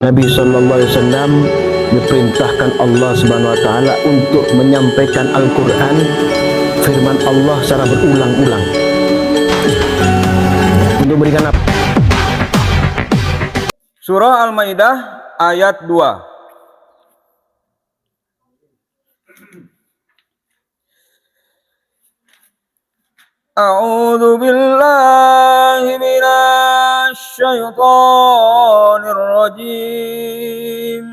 Nabi SAW diperintahkan Allah Subhanahu Wa Taala untuk menyampaikan Al-Quran, firman Allah secara berulang-ulang. Untuk berikan apa? Surah Al-Maidah ayat 2. A'udzu billahi minasy syaithanir rajim.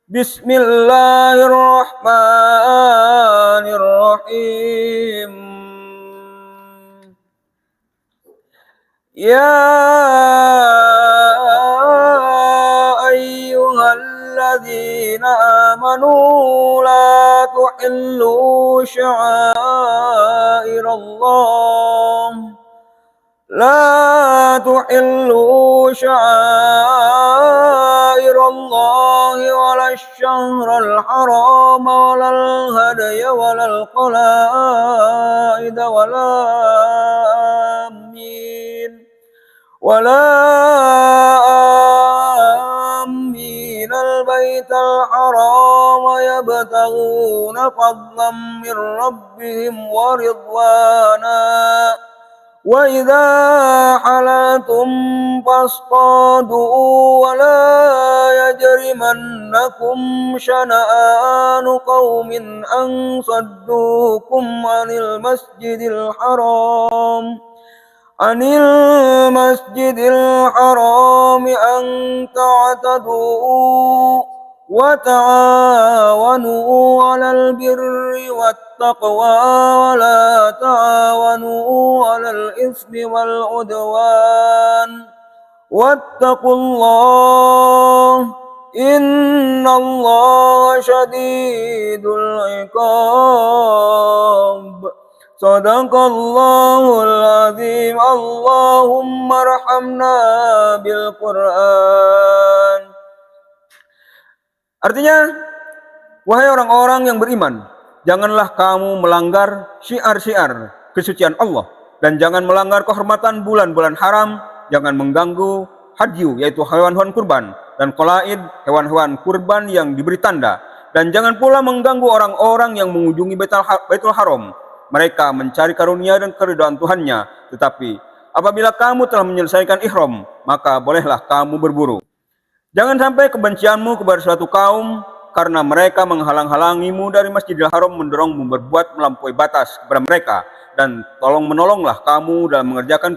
Bismillahirrahmanirrahim. Ya ayyuhalladzina amanu la tuhillu sya'airallah لا تحلوا شعائر الله ولا الشهر الحرام ولا الهدي ولا القلائد ولا آمين البيت الحرام يبتغون فضلا من ربهم ورضوانا وَإِذَا حَلَلْتُمْ فَاصْطَادُوا وَلَا يَجْرِمَنَّكُمْ شَنَآنُ قَوْمٍ أَنْ صَدُّوكُمْ عَنِ المسجد الحرام أن تعتدوا وتعاونوا على البر والتقوى ولا تعاونوا على الإثم والعدوان واتقوا الله إن الله شديد العقاب. Sadaqallahul azim. Allahumma arhamna bil Qur'an. Artinya, wahai orang-orang yang beriman, janganlah kamu melanggar syiar-syiar kesucian Allah, dan jangan melanggar kehormatan bulan-bulan haram, jangan mengganggu hadyu, yaitu hewan-hewan kurban, dan qalaid, hewan-hewan kurban yang diberi tanda, dan jangan pula mengganggu orang-orang yang mengunjungi Baitul Haram. Mereka mencari karunia dan keridhaan Tuhannya, tetapi apabila kamu telah menyelesaikan ihram, maka bolehlah kamu berburu. Jangan sampai kebencianmu kepada suatu kaum karena mereka menghalang-halangimu dari Masjidil Haram, mendorongmu berbuat melampaui batas kepada mereka, dan tolong menolonglah kamu dalam mengerjakan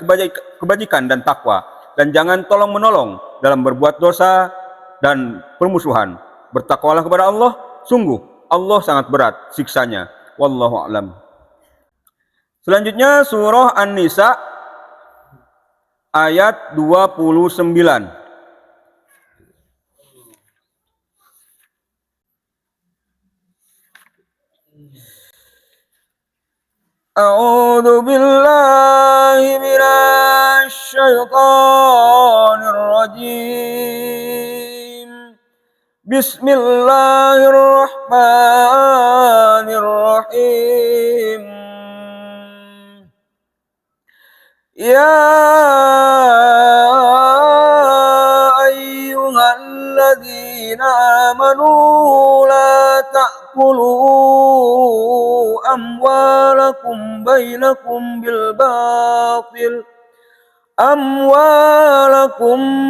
kebajikan dan takwa, dan jangan tolong menolong dalam berbuat dosa dan permusuhan. Bertakwalah kepada Allah, sungguh Allah sangat berat siksanya. Wallahu a'lam. Selanjutnya surah An-Nisa ayat 29. A'udzu billahi minasy syaithanir rajim. Bismillahirrahmanirrahim. Ya ayyuhalladzina amanu la ta'kulu أموالكم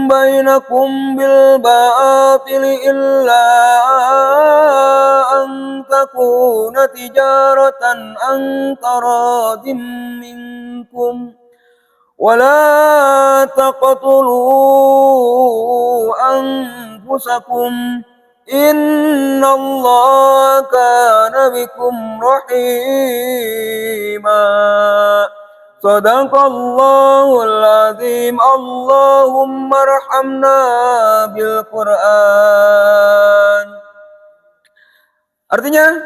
بينكم بالباطل إلا أن تكون تجارة عن تراض منكم ولا تقتلوا أنفسكم إن الله كان بكم رحيما. Sadaqallahul azim. Allahumma arhamna bil Qur'an. Artinya,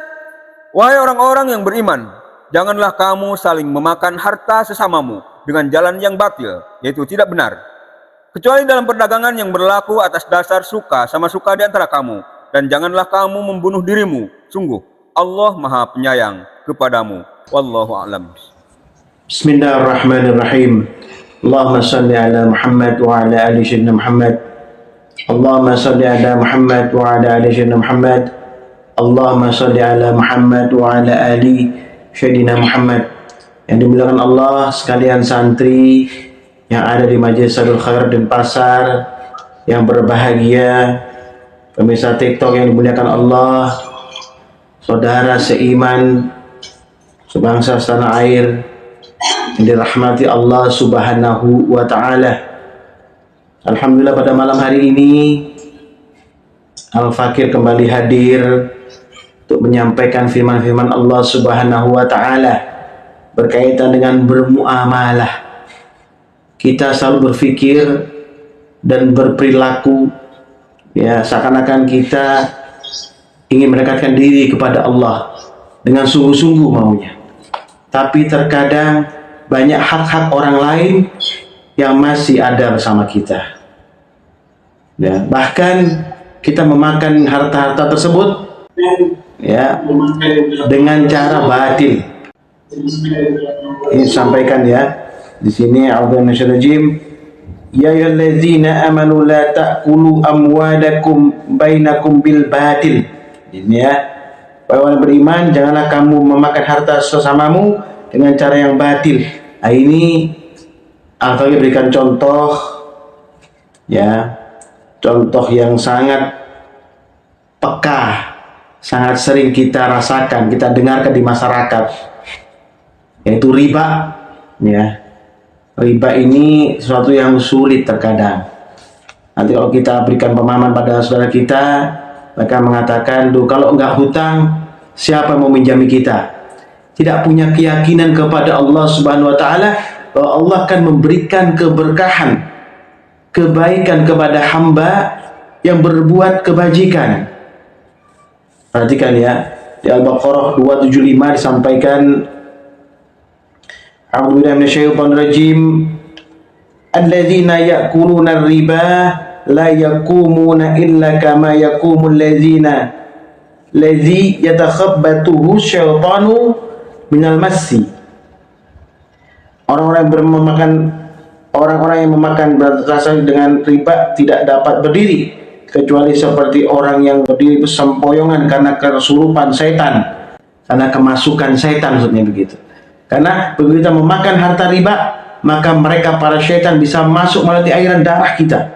wahai orang-orang yang beriman, janganlah kamu saling memakan harta sesamamu dengan jalan yang batil, yaitu tidak benar, kecuali dalam perdagangan yang berlaku atas dasar suka sama suka di antara kamu. Dan janganlah kamu membunuh dirimu, sungguh Allah Maha Penyayang kepadamu. Wallahu a'lam. Bismillahirrahmanirrahim. Allahumma salli ala Muhammad wa ala ali sayyidina Muhammad. Allahumma salli ala Muhammad wa ala ali Sayyidina Muhammad. Allahumma salli ala Muhammad wa ala ali Sayyidina Muhammad. Yang dimuliakan Allah sekalian santri yang ada di Majelis Sadul Khair Denpasar, yang berbahagia pemirsa TikTok yang dimuliakan Allah, saudara seiman, sebangsa setanah air yang dirahmati Allah Subhanahu wa Ta'ala. Alhamdulillah, pada malam hari ini Al-Fakir kembali hadir untuk menyampaikan firman-firman Allah Subhanahu wa Ta'ala berkaitan dengan bermuamalah. Kita selalu berpikir dan berperilaku ya seakan-akan kita ingin mendekatkan diri kepada Allah dengan sungguh-sungguh maunya. Tapi terkadang banyak hak-hak orang lain yang masih ada bersama kita. Ya, bahkan kita memakan harta-harta tersebut ya dengan cara batil. Ini sampaikan ya. Di sini a'udzu minasyaitonir ya ayyuhallazina amanu la ta'kulu amwalakum bainakum bil batil. Ini ya. Wahai orang beriman, janganlah kamu memakan harta sesamamu dengan cara yang batil. Nah, ini Al-Fakir berikan contoh ya. Contoh yang sangat peka, sangat sering kita rasakan, kita dengarkan di masyarakat, yaitu riba. Ya, riba ini sesuatu yang sulit terkadang. Nanti kalau kita berikan pemahaman pada saudara kita, mereka mengatakan, "Duh, kalau enggak hutang, siapa mau minjami kita?" Tidak punya keyakinan kepada Allah Subhanahu wa Ta'ala bahwa Allah akan memberikan keberkahan, kebaikan kepada hamba yang berbuat kebajikan. Perhatikan ya, di Al-Baqarah 275 disampaikan, A'udzubillahi minasyaitonir rajim, alladzina ya'kuluna ar-riba la yaqumuna illa kama yaqumul ladzina yatakhabbathu syaitanu minal massi. Orang-orang yang memakan berdasarkan dengan riba tidak dapat berdiri kecuali seperti orang yang berdiri bersempoyongan karena kesurupan setan, karena kemasukan setan, maksudnya begitu. Karena begitu kita memakan harta riba, maka mereka para setan bisa masuk melalui aliran darah kita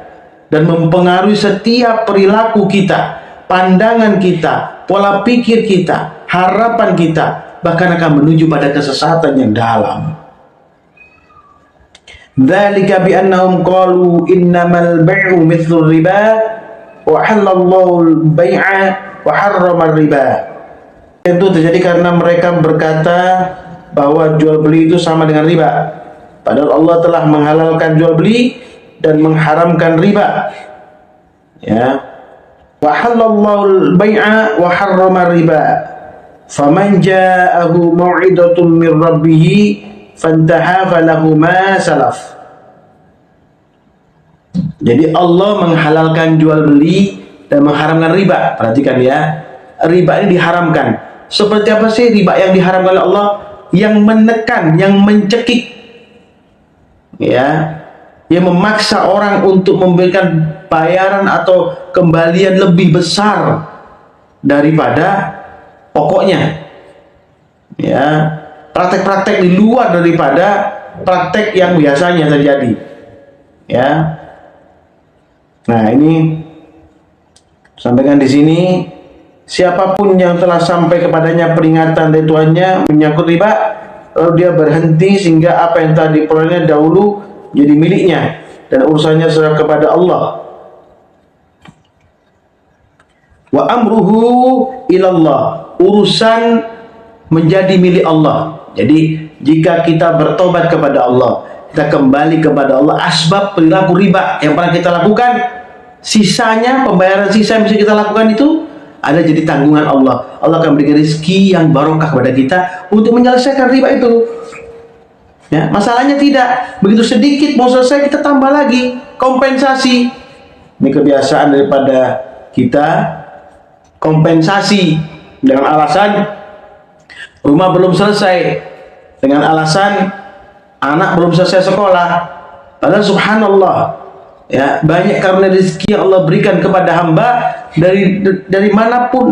dan mempengaruhi setiap perilaku kita, pandangan kita, pola pikir kita, harapan kita, bahkan akan menuju pada kesesatan yang dalam. Dzalika bi annahum qalu innamal bai'u mithlur riba wa halallahu al-bai'a wa harrama riba. Itu terjadi karena mereka berkata bahwa jual beli itu sama dengan riba, padahal Allah telah menghalalkan jual beli dan mengharamkan riba. Ya. Wa halallahu al-bai'a wa harrama riba. Faman ja'ahu mau'idatun min rabbih fantaha falahu ma salaf. Jadi Allah menghalalkan jual beli dan mengharamkan riba. Perhatikan ya, riba ini diharamkan. Seperti apa sih riba yang diharamkan oleh Allah? Yang menekan, yang mencekik, ya, yang memaksa orang untuk memberikan bayaran atau kembalian lebih besar daripada pokoknya. Ya, praktek-praktek di luar daripada praktek yang biasanya terjadi. Ya. Nah, ini sampaikan di sini, siapapun yang telah sampai kepadanya peringatan dari Tuhannya menyangkut riba, lalu dia berhenti sehingga apa yang tadi diperolehnya dahulu jadi miliknya dan urusannya serah kepada Allah. Wa amruhu ilallah, urusan menjadi milik Allah. Jadi jika kita bertobat kepada Allah, kita kembali kepada Allah, asbab perilaku riba yang pernah kita lakukan, sisanya, pembayaran sisa yang bisa kita lakukan itu ada jadi tanggungan Allah. Allah akan berikan rezeki yang barokah kepada kita untuk menyelesaikan riba itu. Ya, masalahnya tidak begitu sedikit mau selesai kita tambah lagi kompensasi. Ini kebiasaan daripada kita, kompensasi dengan alasan rumah belum selesai, dengan alasan anak belum selesai sekolah. Padahal subhanallah, Ya, banyak karena rezeki yang Allah berikan kepada hamba dari manapun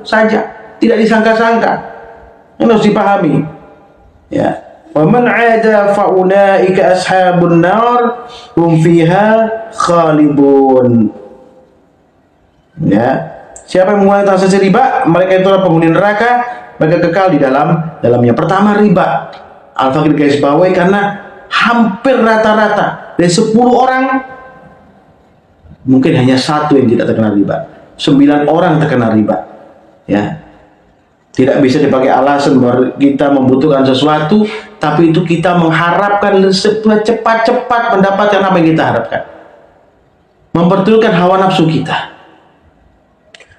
saja, tidak disangka-sangka. Ini harus dipahami. Ya. Wa man 'ada fa ulaika ashabun nar hum fiha khalidun. Ya. Siapa yang menguasai transaksi riba, mereka itulah penghuni neraka, mereka kekal di dalamnya. Pertama, riba. Al-Fakir garis bawahi karena hampir rata-rata dari 10 orang mungkin hanya 1 yang tidak terkena riba, 9 orang terkena riba. Ya, tidak bisa dipakai alasan bahwa kita membutuhkan sesuatu, tapi itu kita mengharapkan cepat-cepat mendapatkan apa yang kita harapkan, mempertulkan hawa nafsu kita.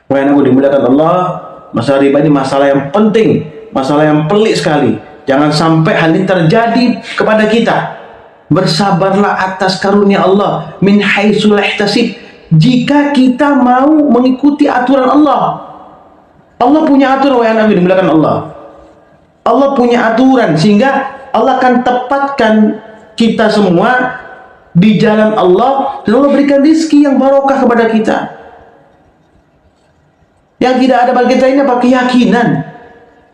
Wahai aku dimuliakan Allah, masalah riba ini masalah yang penting, masalah yang pelik sekali. Jangan sampai hal ini terjadi kepada kita. Bersabarlah atas karunia Allah min haitsu la ihtasib. Jika kita mau mengikuti aturan Allah. Allah punya aturan, wahai anak dimuliakan Allah. Allah punya aturan sehingga Allah akan tepatkan kita semua di jalan Allah, dan Allah berikan rezeki yang barokah kepada kita. Yang tidak ada bagi kita ini apa? Keyakinan.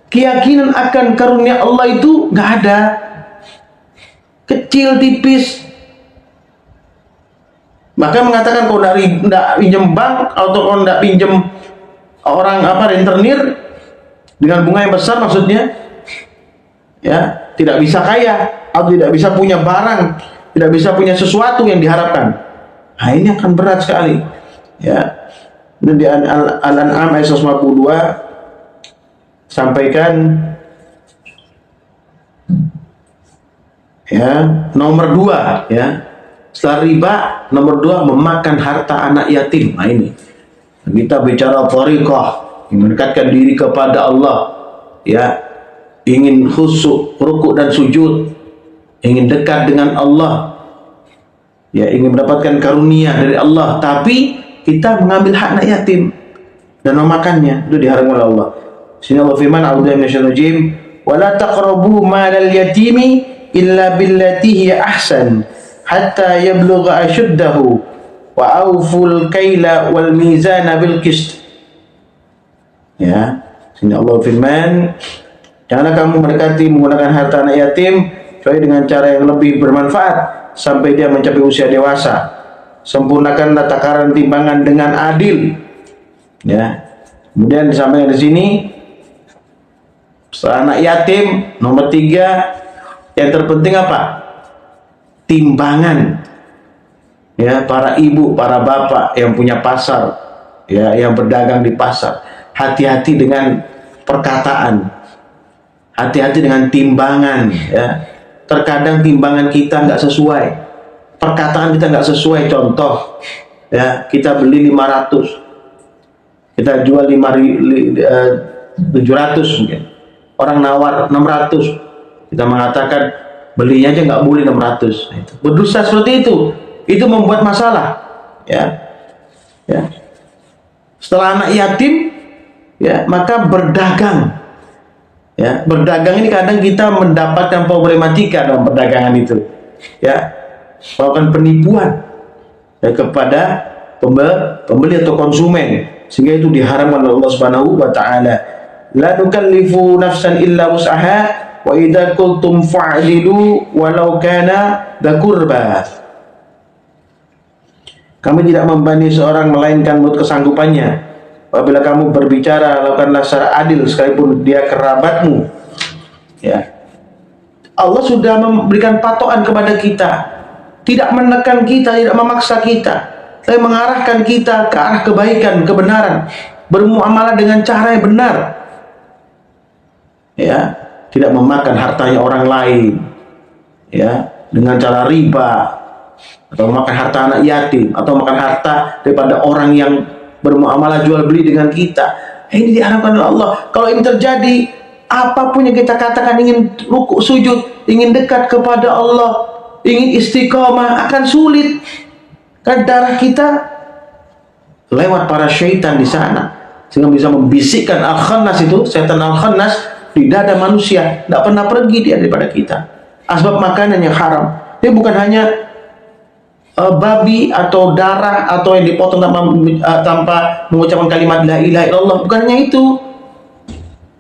Keyakinan akan karunia Allah itu nggak ada, kecil, tipis. Maka mengatakan kalau tidak pinjam bank atau kalau tidak pinjam orang rentenir dengan bunga yang besar, maksudnya ya tidak bisa kaya atau tidak bisa punya barang, tidak bisa punya sesuatu yang diharapkan. Nah, ini akan berat sekali. Ya. Dan di Al-An'am ayat 152 sampaikan ya, nomor 2 ya, setelah riba nomor 2 memakan harta anak yatim. Nah, ini kita bicara thariqah, mendekatkan diri kepada Allah, ya, ingin khusyuk, rukuk dan sujud, ingin dekat dengan Allah, ya, ingin mendapatkan karunia dari Allah, tapi kita mengambil hak anak yatim dan memakannya, itu diharamkan oleh Allah. Sini Allah firman, a'udzu minasyaitonir rajim, wa la taqrabu malal yatimi illa billati hiya ahsan hatta yablugha ashuddahu wa awful kaila wal mizana bil qist. Ya, sini Allah firman, janganlah kamu mendekati menggunakan harta anak yatim kecuali dengan cara yang lebih bermanfaat sampai dia mencapai usia dewasa. Sempurnakanlah takaran timbangan dengan adil. Ya. Kemudian disampaikan di sini, setelah anak yatim, nomor 3 yang terpenting apa? Timbangan. Ya, para ibu, para bapak yang punya pasar, ya, yang berdagang di pasar, hati-hati dengan perkataan, hati-hati dengan timbangan. Ya. Terkadang timbangan kita nggak sesuai, perkataan kita nggak sesuai. Contoh, ya, kita beli 500, kita jual 700 mungkin, orang nawar 600, kita mengatakan belinya aja nggak boleh 600. Nah, itu berdusta seperti itu membuat masalah. Ya, ya. Setelah anak yatim, ya, maka berdagang. Ya, berdagang ini kadang kita mendapatkan problematika dalam perdagangan itu. Ya, melakukan penipuan ya, kepada pembeli atau konsumen, sehingga itu diharamkan oleh Allah Subhanahu wa taala. La nukallifu nafsan illa wus'aha wa idza qultum fa'dilu walau kana dza qurba. Kami tidak membebani seorang melainkan menurut kesanggupannya. Apabila kamu berbicara, lakukanlah secara adil sekalipun dia kerabatmu. Ya. Allah sudah memberikan patokan kepada kita, tidak menekan kita, tidak memaksa kita, tapi mengarahkan kita ke arah kebaikan, kebenaran, bermuamalah dengan cara yang benar. Ya, tidak memakan hartanya orang lain, ya, dengan cara riba, atau memakan harta anak yatim, atau makan harta daripada orang yang bermuamalah jual beli dengan kita. Ini diharapkan oleh Allah. Kalau ini terjadi, apapun yang kita katakan, ingin rukuk sujud, ingin dekat kepada Allah, ingin istiqomah, akan sulit. Kan darah kita lewat para syaitan di sana, sehingga bisa membisikkan al-khannas itu, setan al-khannas di dada manusia, tidak pernah pergi dia daripada kita. Asbab makanan yang haram. Dia bukan hanya babi atau darah atau yang dipotong tanpa mengucapkan kalimat la ilaha illallah, bukannya itu.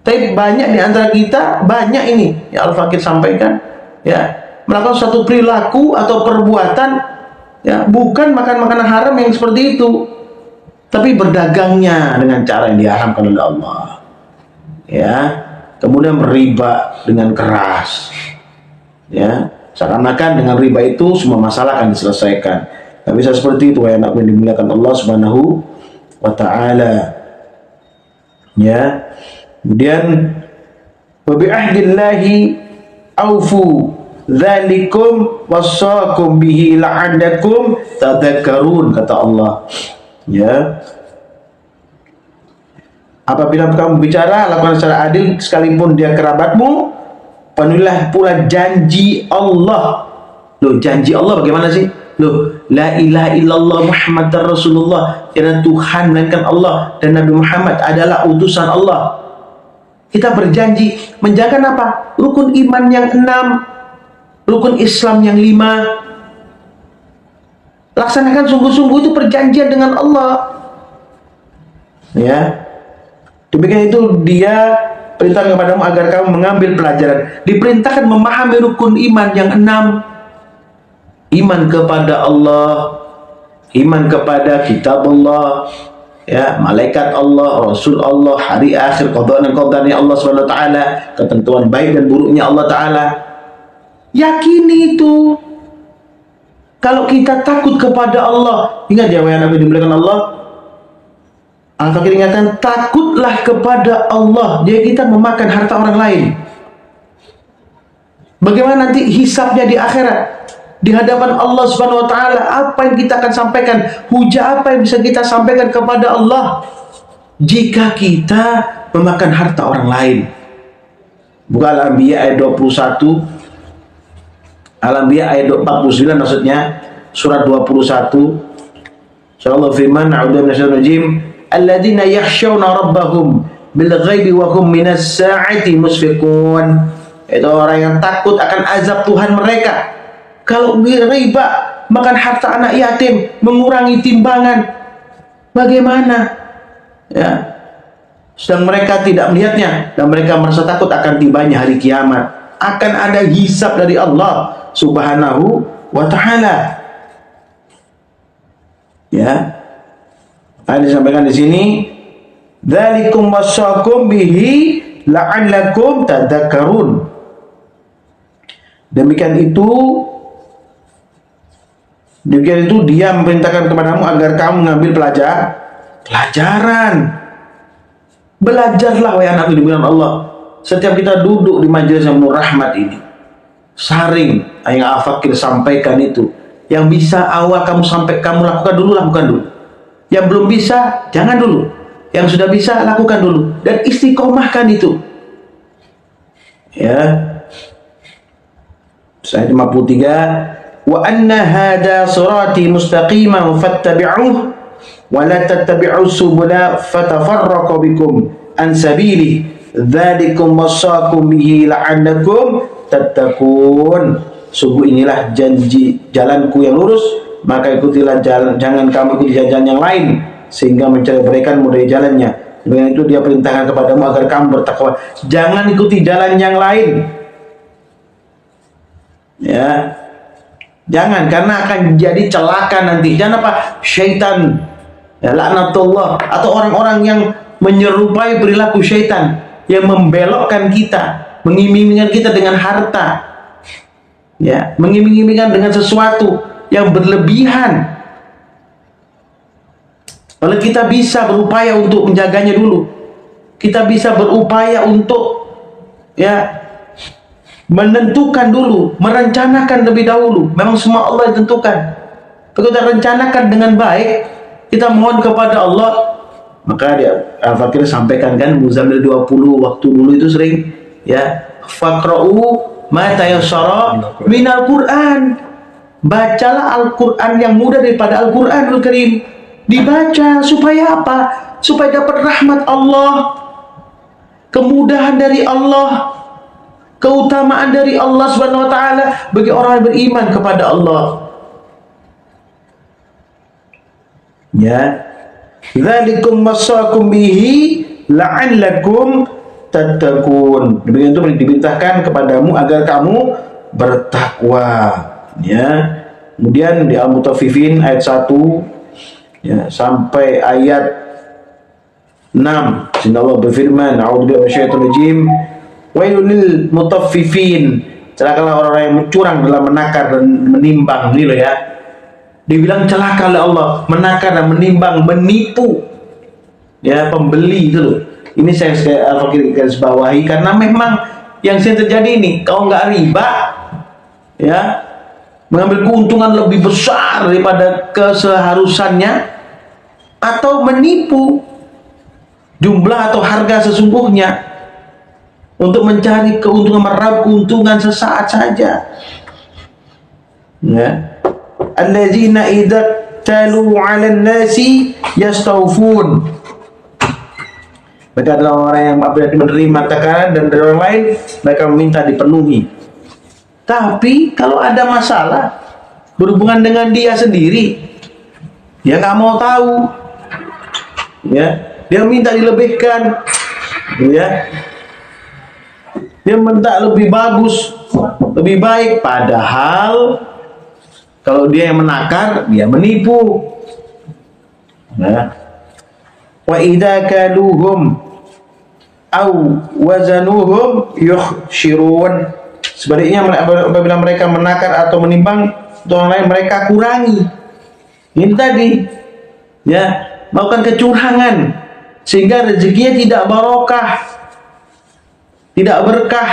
Tapi banyak di antara kita, banyak ini ya Al-Fakir sampaikan, ya, melakukan suatu perilaku atau perbuatan, ya, bukan makan makanan haram yang seperti itu, tapi berdagangnya dengan cara yang diharamkan oleh Allah, ya, kemudian riba dengan keras, ya, seakan-akan dengan riba itu semua masalah akan diselesaikan. Tidak bisa seperti itu, ya, anak yang dimuliakan Allah Subhanahu wa Ta'ala, ya. Kemudian wa bi ahdillahi aufu dzalikum wasaqum bihi la'allakum tadhakkarun, kata Allah, ya. Apabila kamu bicara, lakukan secara adil sekalipun dia kerabatmu. Penuhilah pula janji Allah. Loh, janji Allah bagaimana sih? Loh, la ilaha illallah Muhammadar Rasulullah, tiada Tuhan melainkan Allah, dan Nabi Muhammad adalah utusan Allah. Kita berjanji menjaga apa? Rukun iman yang 6, rukun Islam yang 5. Laksanakan sungguh-sungguh, itu perjanjian dengan Allah, ya. Demikian itu dia perintah kepadamu agar kamu mengambil pelajaran. Diperintahkan memahami rukun iman yang 6. Iman kepada Allah, iman kepada kitab Allah, ya, malaikat Allah, Rasul Allah, hari akhir, qada dan qadarnya Allah Subhanahu wa Ta'ala, ketentuan baik dan buruknya Allah Ta'ala. Yakini itu. Kalau kita takut kepada Allah, ingat ya, wahai Nabi dimuliakan Allah, Al-Fakir ingatkan, takutlah kepada Allah, jadi kita memakan harta orang lain. Bagaimana nanti hisabnya di akhirat? Di hadapan Allah Subhanahu wa Ta'ala, apa yang kita akan sampaikan? Hujah apa yang bisa kita sampaikan kepada Allah jika kita memakan harta orang lain? Buka Al-Anbiya ayat 21, Al-Anbiya ayat 49 maksudnya, surat 21. Insyaallah firman, a'udzu minasyaitonir rajim, alladzina yakhshawna rabbahum bil ghaibi wa hum minas sa'ati musfiqun. Itu orang yang takut akan azab Tuhan mereka. Kalau riba, makan harta anak yatim, mengurangi timbangan, bagaimana? Ya, sedang mereka tidak melihatnya dan mereka merasa takut akan tibanya hari kiamat. Akan ada hisab dari Allah Subhanahu wa Ta'ala. Ya, ada disampaikan di sini, dzalikum wasaqum bihi la'allakum tadhakkarun. Demikian itu dia memerintahkan kepadamu agar kamu mengambil pelajaran. Belajarlah wahai anak dimuliakan Allah. Setiap kita duduk di majelis yang penuh rahmat ini, saring yang Al-Fakir sampaikan itu, yang bisa awal kamu lakukan dulu. Yang belum bisa, jangan dulu. Yang sudah bisa, lakukan dulu. Dan istiqomahkan itu. Ya. Ayat 53, wa anna hada sirati mustaqiman fattabi'uh wa la tattabi'us subula fatafarraqu bikum an sabili dzalikum wasaqum bihi la'allakum tattaqun. Sungguh inilah jalanku yang lurus, maka ikutilah jangan kamu ikuti jalan yang lain sehingga mencari kebaikanmu dari jalannya. Dengan itu dia perintahkan kepadamu agar kamu bertakwa. Jangan ikuti jalan yang lain, ya, jangan, karena akan jadi celaka nanti. Jangan apa? Syaitan, ya, laknatullah, atau orang-orang yang menyerupai perilaku syaitan, yang membelokkan kita, mengiming-imingkan kita dengan harta, ya, mengiming-imingkan dengan sesuatu yang berlebihan. Kalau kita bisa berupaya untuk menjaganya dulu, kita bisa berupaya untuk, ya, menentukan dulu, merencanakan lebih dahulu. Memang semua Allah yang tentukan. Kalau kita rencanakan dengan baik, kita mohon kepada Allah, maka dia Al-Fakir sampaikan kan, Muzammil 20 waktu dulu itu sering, ya, faqra'u ma tayassara minal Qur'an. Bacalah Al-Qur'an yang mudah daripada Al-Qur'anul Karim. Dibaca supaya apa? Supaya dapat rahmat Allah, kemudahan dari Allah, keutamaan dari Allah Subhanahu wa Ta'ala bagi orang yang beriman kepada Allah. Ya. Dzalikum wasaqum bihi la'allakum tattaqun. Demikian itu diperintahkan kepadamu agar kamu bertakwa. Ya. Kemudian di Al-Mutaffifin ayat 1 ya, sampai ayat 6. Allah berfirman, A'udzubillahi minasyaitonir rajim. Wailul lil mutaffifin. Celakalah orang-orang yang curang dalam menakar dan menimbang. Ini loh ya. Dibilang celaka oleh Allah, menakar dan menimbang, menipu. Ya, pembeli itu loh. Ini saya garis bawahi karena memang yang sering terjadi ini, kalau nggak riba, ya, mengambil keuntungan lebih besar daripada keseharusannya, atau menipu jumlah atau harga sesungguhnya untuk mencari keuntungan, meraup keuntungan sesaat saja. Ya. Alladzina idza talu 'alan nasi yastawfun. Mereka adalah orang yang apabila menerima takaran dan dari orang lain mereka meminta dipenuhi. Tapi kalau ada masalah berhubungan dengan dia sendiri, dia nggak mau tahu, ya, dia minta dilebihkan, ya, dia minta lebih bagus, lebih baik, padahal kalau dia yang menakar, dia menipu. Ya. Wa idza kaluhum aw wazanuhum yukhshirun. Sebaliknya apabila mereka menakar atau menimbang untuk orang lain, mereka kurangi. Ini tadi, ya, melakukan kecurangan sehingga rezekinya tidak barokah, tidak berkah.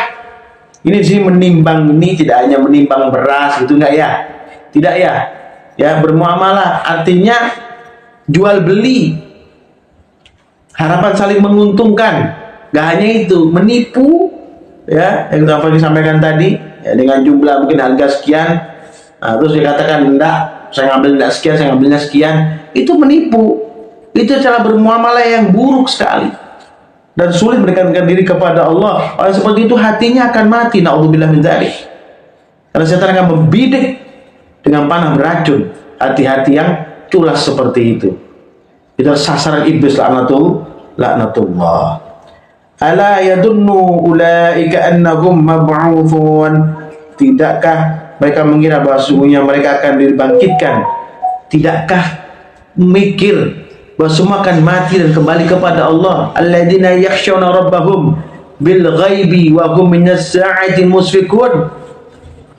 Ini sih menimbang ini tidak hanya menimbang beras gitu, enggak ya? Tidak ya. Ya, bermuamalah artinya jual beli. Harapan saling menguntungkan. Enggak hanya itu, menipu, ya, yang kita sampaikan tadi, ya, dengan jumlah mungkin harga sekian, nah, terus dikatakan enggak, saya ngambil enggak sekian, saya ngambilnya sekian. Itu menipu. Itu cara bermuamalah yang buruk sekali dan sulit mendekatkan diri kepada Allah. Orang seperti itu hatinya akan mati, naudzubillah min dzalik. Karena setan akan membidik dengan panah beracun hati-hati yang culas seperti itu. Itu sasaran iblis, laknatullah. Ala yadunnu ulaika annahum mab'utsun. Tidakkah mereka mengira bahwa sesungguhnya mereka akan dibangkitkan? Tidakkah mikir bahwa semua akan mati dan kembali kepada Allah? Alladzina yakhshawna rabbahum bil ghaibi wa hum minas sa'ati musfikun.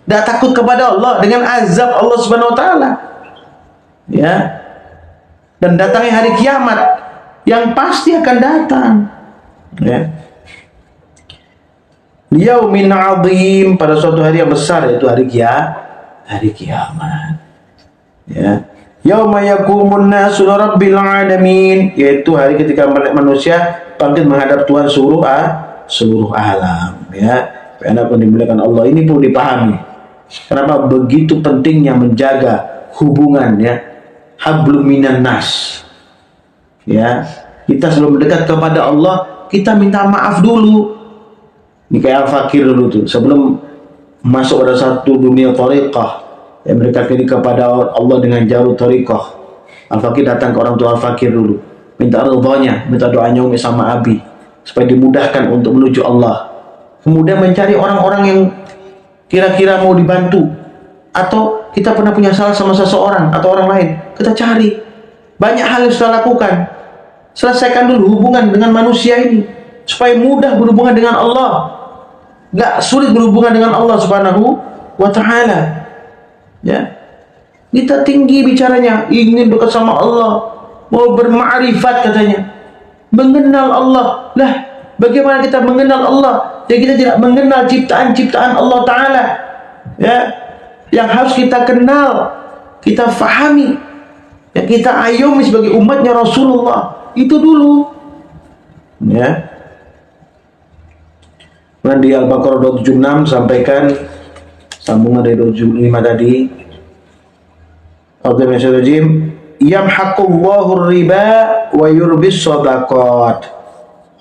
Tidak takut kepada Allah dengan azab Allah Subhanahu wa taala. Ya. Dan datangnya hari kiamat yang pasti akan datang. Ya. Yaumin 'adzim, pada suatu hari yang besar, yaitu hari kiamat. Ya. Yauma yaqumun nasu rabbil alamin, yaitu hari ketika manusia bangkit menghadap Tuhan seluruh alam. Ya. Karena pun dimuliakan Allah, ini perlu dipahami. Kenapa begitu pentingnya menjaga hubungan, ya, hablum minan nas. Ya, kita sebelum mendekat kepada Allah, kita minta maaf dulu. Ini kayak al-fakir dulu tuh, sebelum masuk pada satu dunia thariqah, ya, mereka kini kepada Allah dengan jalur thariqah. Al-fakir datang ke orang tua al-fakir dulu, minta ridhonya, minta doanya Umi sama Abi supaya dimudahkan untuk menuju Allah. Kemudian mencari orang-orang yang kira-kira mau dibantu, atau kita pernah punya salah sama seseorang atau orang lain, kita cari. Banyak hal yang sudah lakukan. Selesaikan dulu hubungan dengan manusia ini supaya mudah berhubungan dengan Allah, nggak sulit berhubungan dengan Allah Subhanahu wa ta'ala. Ya, kita tinggi bicaranya, ingin dekat sama Allah, mau bermakrifat katanya, mengenal Allah. Lah, bagaimana kita mengenal Allah jika kita tidak mengenal ciptaan-ciptaan Allah Ta'ala, ya, yang harus kita kenal, kita fahami, ya, kita ayomi sebagai umatnya Rasulullah. Itu dulu, ya. Kemudian di Al-Baqarah 276 sampaikan sambungan dari 275 tadi. Al-Jim, yamhaqullahu riba wa yurbis shadaqat.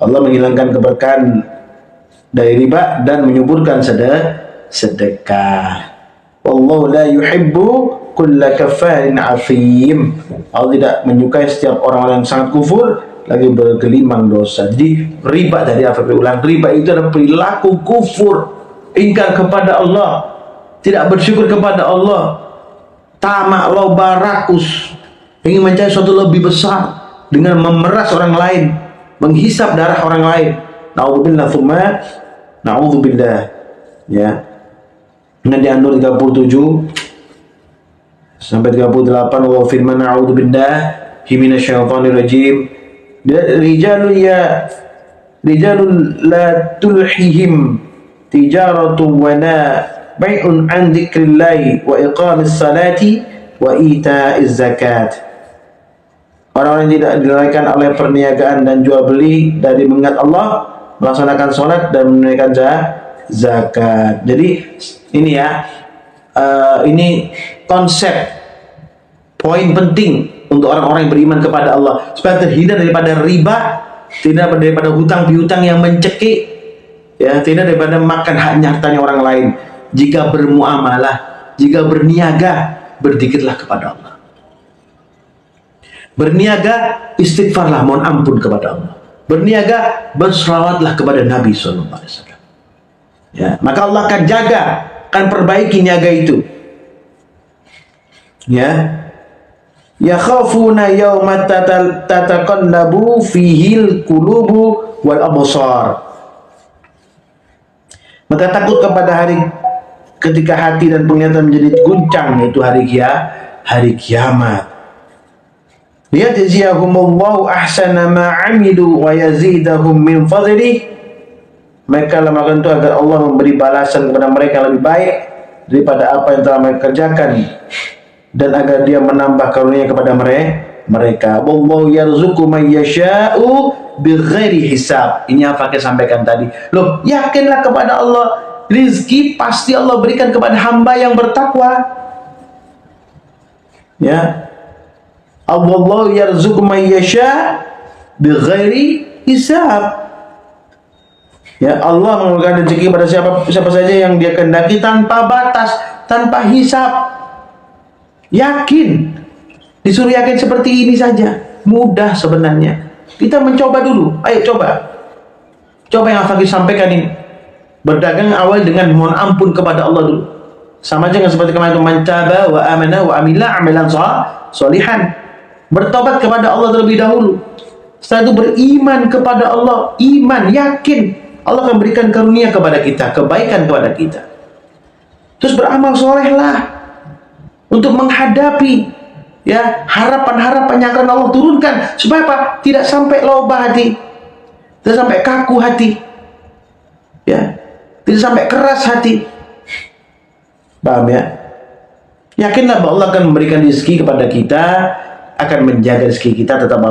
Allah menghilangkan keberkahan dari riba dan menyuburkan sedekah. Wallahu la yuhibbu kulla kafarin athim. Allah tidak menyukai setiap orang-orang yang sangat kufur lagi bergelimang dosa. Jadi riba, dari apa ulang, riba itu adalah perilaku kufur, ingkar kepada Allah, tidak bersyukur kepada Allah, tamak, loba, rakus, ingin mencari sesuatu lebih besar dengan memeras orang lain, menghisap darah orang lain. Na'udzubillah thumma na'udzubillah. Ya. Di An-Nur 37 sampai 38, wa firman na'udzubillah minasyaitonir rajim. Rijalun la tulhihim tijaratun wa la bai'un an dzikrillahi wa iqamis salati wa ita'iz zakat. Orang-orang yang tidak dilalaikan oleh perniagaan dan jual beli dari mengingat Allah, melaksanakan sholat dan menunaikan zakat. Jadi ini ya, ini konsep poin penting untuk orang-orang yang beriman kepada Allah, supaya terhindar daripada riba, tidak daripada hutang piutang yang mencekik, ya, tidak daripada makan haknya hartanya orang lain. Jika bermuamalah, jika berniaga, berzikirlah kepada Allah. Berniaga, istighfarlah, mohon ampun kepada Allah. Berniaga, berselawatlah kepada Nabi SAW. Ya, maka Allah akan jaga, akan perbaiki niaga itu. Ya. Yakhafuna yawma tataqallabu fihil qulubu wal absar. Maka takut kepada hari ketika hati dan penglihatan menjadi guncang, yaitu hari kiamat. Liyajziyahumullahu ahsana ma 'amilu wa yazidahum min fadlihi. Mereka melakukan itu agar Allah memberi balasan kepada mereka yang lebih baik daripada apa yang telah mereka kerjakan, dan agar Dia menambah karunia kepada mereka. Wallahu yarzuqu man yasha'u bighairi hisab. Ini apa yang sampaikan tadi. Loh, yakinlah kepada Allah, rizki pasti Allah berikan kepada hamba yang bertakwa. Ya. Wallahu yarzuqu man yasha' bighairi hisab. Ya, Allah memberikan rezeki pada siapa saja yang Dia kehendaki tanpa batas, tanpa hisab. Yakin, disuruh yakin seperti ini saja, mudah sebenarnya. Kita mencoba dulu, ayo coba yang Al-Fakir sampaikan ini. Berdagang awal dengan mohon ampun kepada Allah dulu. Sama aja seperti kemarin, man taba wa amana wa amila amalan sholihan. Bertobat kepada Allah terlebih dahulu. Setelah itu beriman kepada Allah, iman, yakin Allah akan berikan karunia kepada kita, kebaikan kepada kita. Terus beramal solehlah untuk menghadapi, ya, harapan-harapan yang akan Allah turunkan, supaya apa? Tidak sampai loba hati, tidak sampai kaku hati, ya, tidak sampai keras hati. Paham ya? Yakinlah bahwa Allah akan memberikan rezeki kepada kita, akan menjaga rezeki kita tetap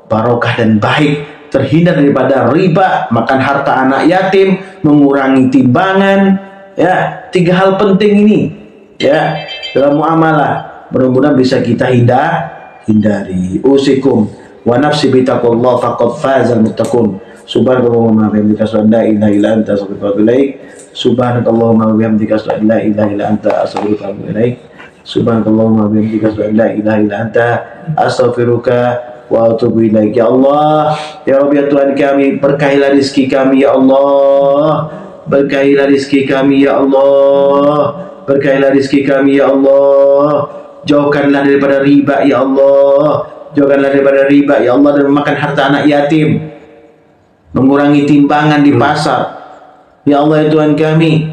barokah dan baik, terhindar daripada riba, makan harta anak yatim, mengurangi timbangan. Ya, 3 hal penting ini, ya, dalam muamalah, mudah-mudahan bisa kita hindari. Usikum wa nafsi bitaqullah faqad fazal muttaqun. Subhanakallahumma wa bihamdika asyhadu an la ilaha illa anta astaghfiruka wa atubu ilaik. Subhanakallahumma wa bihamdika asyhadu an la ilaha illa anta astaghfiruka wa atubu ilaik. Subhanakallahumma wa bihamdika asyhadu an la ilaha illa anta astaghfiruka wa atubu ilaik. Ya Allah, ya Rabbi, ya Tuhan kami, berkahilah rezeki kami ya Allah. Berkahilah rezeki kami ya Allah. Berkahilah rezeki kami ya Allah. Jauhkanlah daripada riba ya Allah. Jauhkanlah daripada riba ya Allah, dan memakan harta anak yatim, mengurangi timbangan di pasar. Ya Allah, ya Tuhan kami,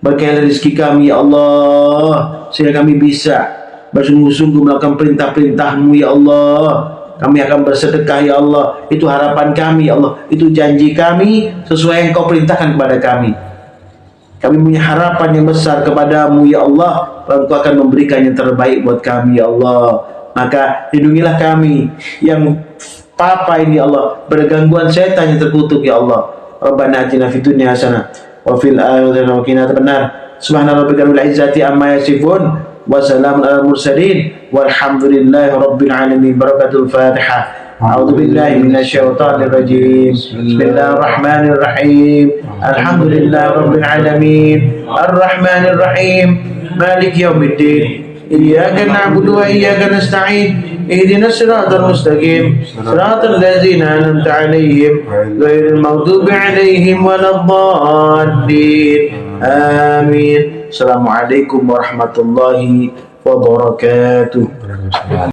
berkahilah rezeki kami ya Allah, sehingga kami bisa bersungguh-sungguh melakukan perintah-perintah-Mu ya Allah. Kami akan bersedekah ya Allah. Itu harapan kami ya Allah. Itu janji kami sesuai yang Kau perintahkan kepada kami. Kami punya harapan yang besar kepadamu ya Allah, bahwa Engkau akan memberikan yang terbaik buat kami ya Allah. Maka lindungilah kami yang papa ini ya Allah, bergangguan setan yang terkutuk ya Allah. Rabbana atina fid dunya hasanah wa fil akhirati hasanah wa qina adzabannar. Subhana rabbika rabbil izzati amma yasifun wa salamun alal mursalin walhamdulillahi rabbil alamin. Barakatul Fatihah. A'udzu billahi minasyaitonir rajim. Bismillahirrahmanirrahim. Alhamdulillahi rabbil alamin. Arrahmanir rahim. مالك يوم الدين إياك نعبد وإياك نستعين اهدنا الصراط المستقيم صراط الذين أنعمت عليهم غير المغضوب عليهم ولا الضالين آمين. السلام عليكم warahmatullahi wabarakatuh.